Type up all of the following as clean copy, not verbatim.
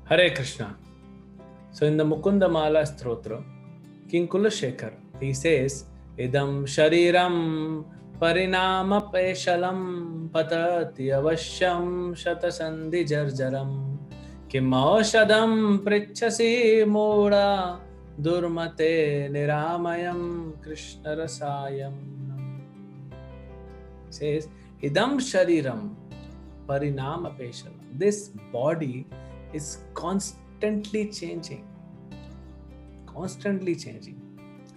Hare Krishna. So in the Mukunda Mala Stotra, King Kulashekar, he says, Idam Shariram Parinama Peshalam Patati Avashyam Shatasandhi Jarjaram Kim Aushadam Prichasi Moda Durmate Niramayam Krishna Rasayam. He says, Idam Shariram Parinama Peshalam. This body is constantly changing,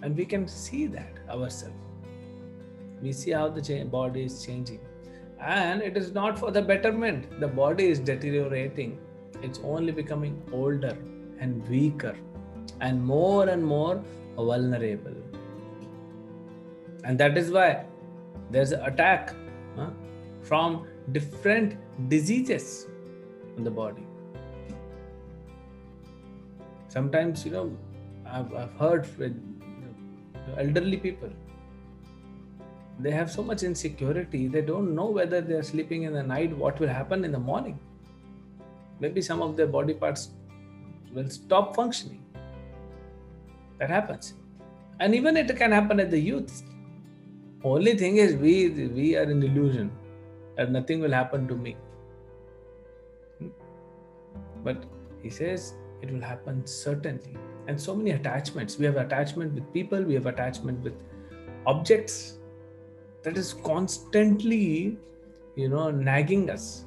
and we can see that ourselves. We see how the body is changing, and it is not for the betterment. The body is deteriorating. It's only becoming older and weaker and more vulnerable, and that is why there's an attack from different diseases in the body. Sometimes, I've heard with elderly people, they have so much insecurity, they don't know whether they're sleeping in the night, what will happen in the morning. Maybe some of their body parts will stop functioning. That happens. And even it can happen at the youth. Only thing is we are in illusion that nothing will happen to me. But he says it will happen certainly. And so many attachments. We have attachment with people, we have attachment with objects that is constantly, nagging us.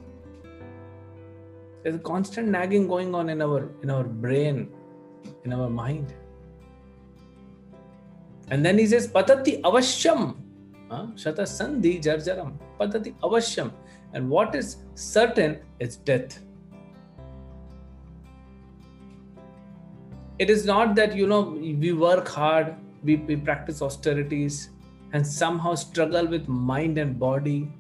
There's a constant nagging going on in our brain, in our mind. And then he says, Patati Avashyam. Shatasandhi Jarjaram. Patati Avashyam. And what is certain is death. It is not that, we work hard, we practice austerities and somehow struggle with mind and body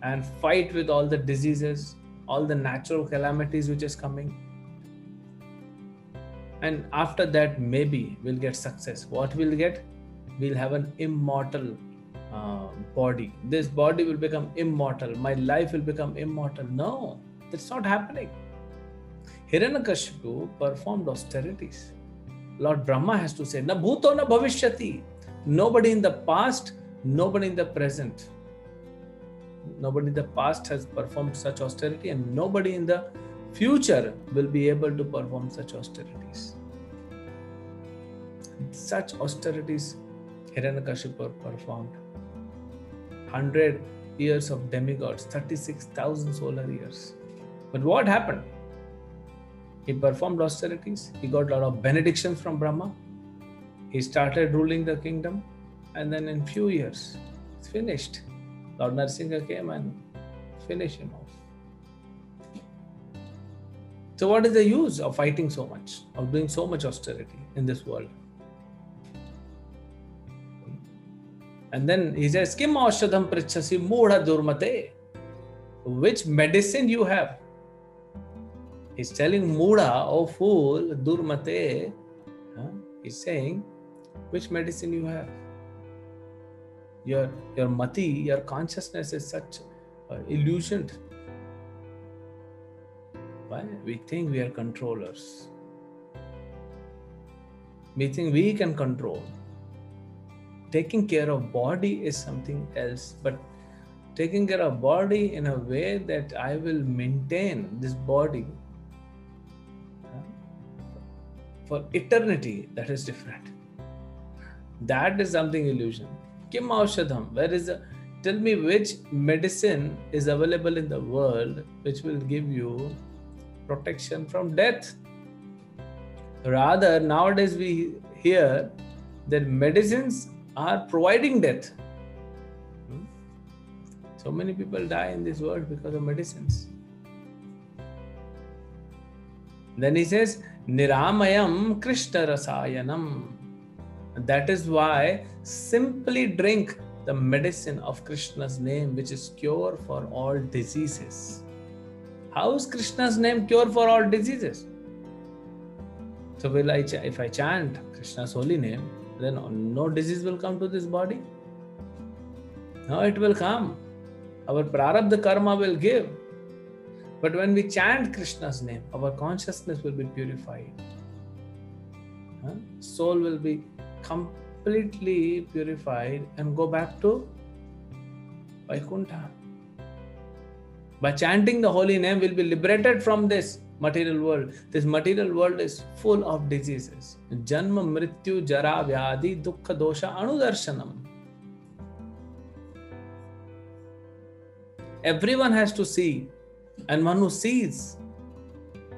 and fight with all the diseases, all the natural calamities which is coming. And after that, maybe we'll get success. What we'll get? We'll have an immortal body. This body will become immortal. My life will become immortal. No, that's not happening. Hiranyakashipu performed austerities. Lord Brahma has to say, Na bhuto na bhavishyati. Nobody in the past, nobody in the present. Nobody in the past has performed such austerity, and nobody in the future will be able to perform such austerities. Such austerities Hiranyakashipu performed. 100 years of demigods, 36,000 solar years. But what happened? He performed austerities. He got a lot of benedictions from Brahma. He started ruling the kingdom. And then in few years, it's finished. Lord Narsingha came and finished him off. So what is the use of fighting so much, of doing so much austerity in this world? And then he says, Kim aushadham prichasi mudha durmate. Which medicine you have? He's telling Muda, oh fool, Durmate. He's saying, which medicine you have? Your mati, your consciousness is such illusioned. Why? We think we are controllers. We think we can control. Taking care of body is something else, but taking care of body in a way that I will maintain this body for eternity, that is different. That is something illusion. Kim aushadham? Tell me which medicine is available in the world which will give you protection from death. Rather, nowadays we hear that medicines are providing death. So many people die in this world because of medicines. Then he says, Niramayam Krishna Rasayanam. That is why simply drink the medicine of Krishna's name, which is cure for all diseases. How is Krishna's name cure for all diseases? So if I chant Krishna's holy name, then no disease will come to this body? No, it will come. Our prarabdha karma will give. But when we chant Krishna's name, our consciousness will be purified. Soul will be completely purified and go back to Vaikuntha. By chanting the holy name, we'll be liberated from this material world. This material world is full of diseases. Janma, Mrityu, Jara, Vyadhi, Dukkha, Dosha, Anudarshanam. Everyone has to see. And one who sees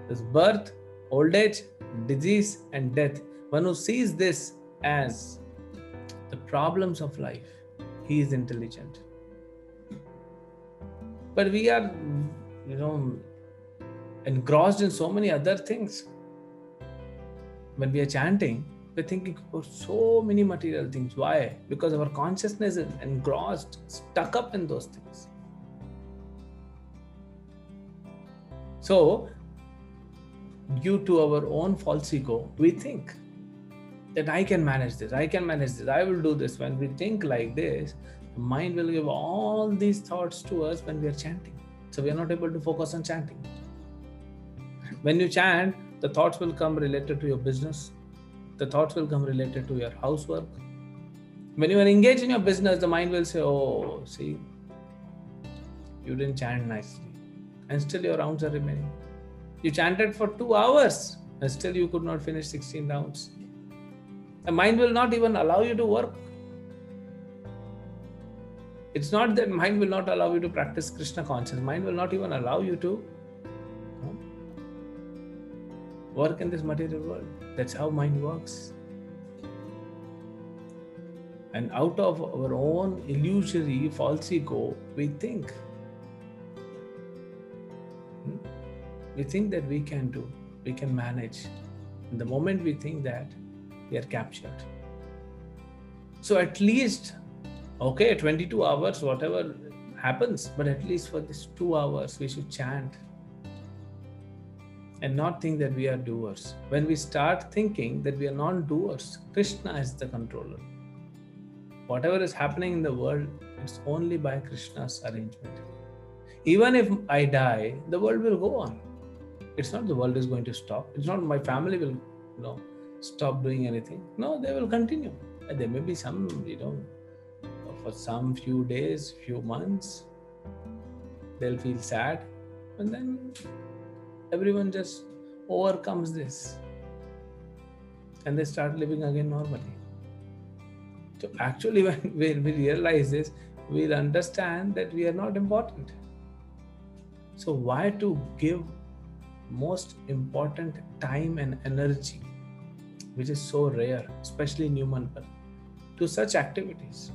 this birth, old age, disease, and death, one who sees this as the problems of life, he is intelligent. But we are, engrossed in so many other things. When we are chanting, we're thinking about so many material things. Why? Because our consciousness is engrossed, stuck up in those things. So, due to our own false ego, we think that I can manage this, I will do this. When we think like this, the mind will give all these thoughts to us when we are chanting. So we are not able to focus on chanting. When you chant, the thoughts will come related to your business. The thoughts will come related to your housework. When you are engaged in your business, the mind will say, oh, see, you didn't chant nicely. And still your rounds are remaining. You chanted for 2 hours and still you could not finish 16 rounds. The mind will not even allow you to work. It's not that mind will not allow you to practice Krishna consciousness. Mind will not even allow you to work in this material world. That's how mind works. And out of our own illusory false ego, we think. We think that we can do, we can manage. And the moment we think that, we are captured. So at least, 22 hours, whatever happens, but at least for these 2 hours, we should chant and not think that we are doers. When we start thinking that we are not doers, Krishna is the controller. Whatever is happening in the world, it's only by Krishna's arrangement. Even if I die, the world will go on. It's not the world is going to stop. It's not my family will stop doing anything. No, they will continue. And there may be some, for some few days, few months, they'll feel sad. And then everyone just overcomes this. And they start living again normally. So actually, when we realize this, we'll understand that we are not important. So why to give most important time and energy, which is so rare, especially in human birth, to such activities,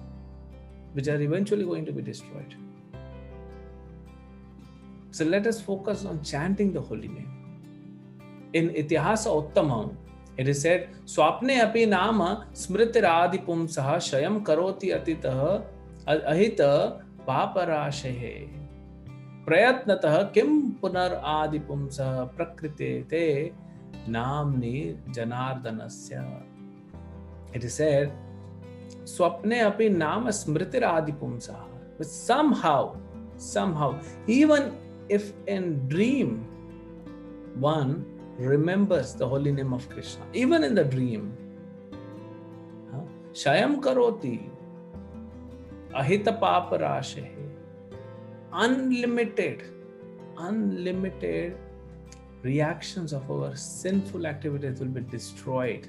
which are eventually going to be destroyed? So let us focus on chanting the holy name. In Itihasa Uttamam, it is said, Swapne api nama smritiradi pumsaha shayam karoti atitah ahita paparashehe prayatnatah kim punar adi pumsaha prakrite te namni janardanasya. It is said, Swapne api nama smritiradi pumsaha. But somehow, even if in dream one remembers the holy name of Krishna, even in the dream, Shayam karoti ahita paparashehe, unlimited reactions of our sinful activities will be destroyed.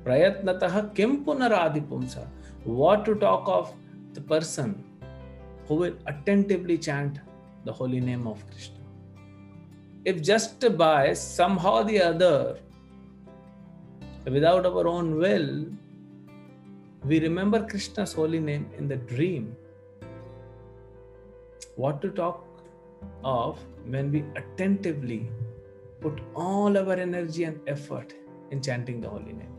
Prayatnatah kim punaradi pumsa. What to talk of the person who will attentively chant the holy name of Krishna? If just by somehow or the other, without our own will, we remember Krishna's holy name in the dream, what to talk of when we attentively put all our energy and effort in chanting the holy name?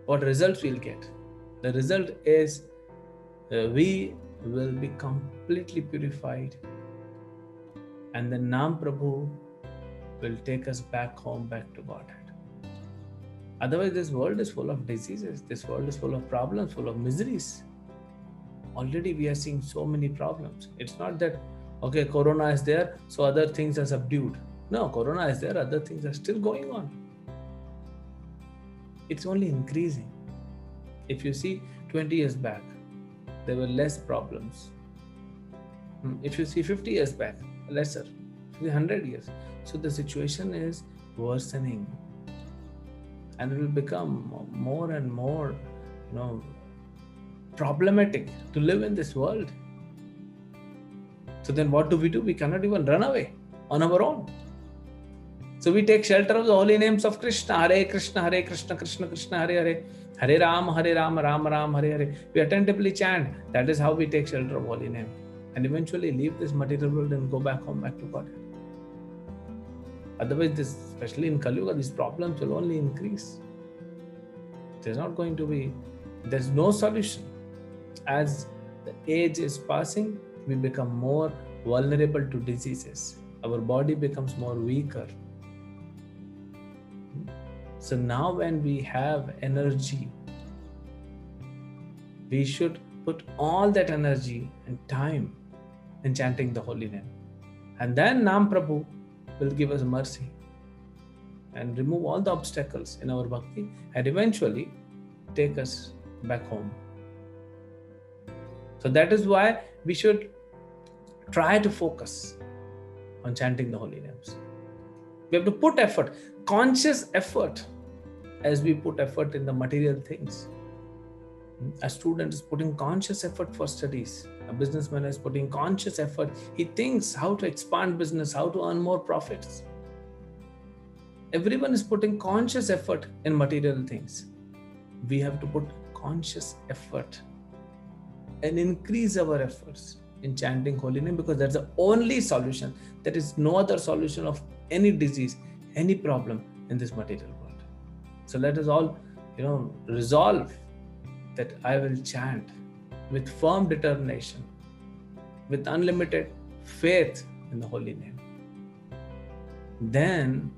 What results we'll get? The result is we will be completely purified, and the Nam Prabhu will take us back home, back to Godhead. Otherwise, this world is full of diseases. This world is full of problems, full of miseries. Already we are seeing so many problems. It's not that Okay, corona is there, so other things are subdued. No, corona is there, other things are still going on. It's only increasing. If you see 20 years back, there were less problems. If you see 50 years back, lesser. 100 years. So the situation is worsening. And it will become more and more, problematic to live in this world. So then what do? We cannot even run away on our own. So we take shelter of the holy names of Krishna. Hare Krishna, Krishna Krishna, Hare Hare. Hare Ram, Ram Ram, Hare Hare. We attentively chant. That is how we take shelter of holy name. And eventually leave this material world and go back home, back to God. Otherwise, especially in Kali Yuga, these problems will only increase. There's no solution. As the age is passing, we become more vulnerable to diseases. Our body becomes more weaker. So now when we have energy, we should put all that energy and time in chanting the holy name. And then Nam Prabhu will give us mercy and remove all the obstacles in our bhakti and eventually take us back home. So that is why we should try to focus on chanting the holy names. We have to put effort, conscious effort, as we put effort in the material things. A student is putting conscious effort for studies. A businessman is putting conscious effort. He thinks how to expand business, how to earn more profits. Everyone is putting conscious effort in material things. We have to put conscious effort and increase our efforts in chanting holy name, because that's the only solution. There is no other solution of any disease, any problem in this material world. So let us all, resolve that I will chant with firm determination, with unlimited faith in the holy name. Then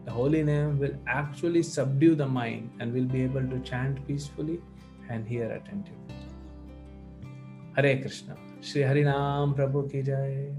the holy name will actually subdue the mind and we'll be able to chant peacefully and hear attentively. Hare Krishna. Shri Harinam Prabhu ki jai.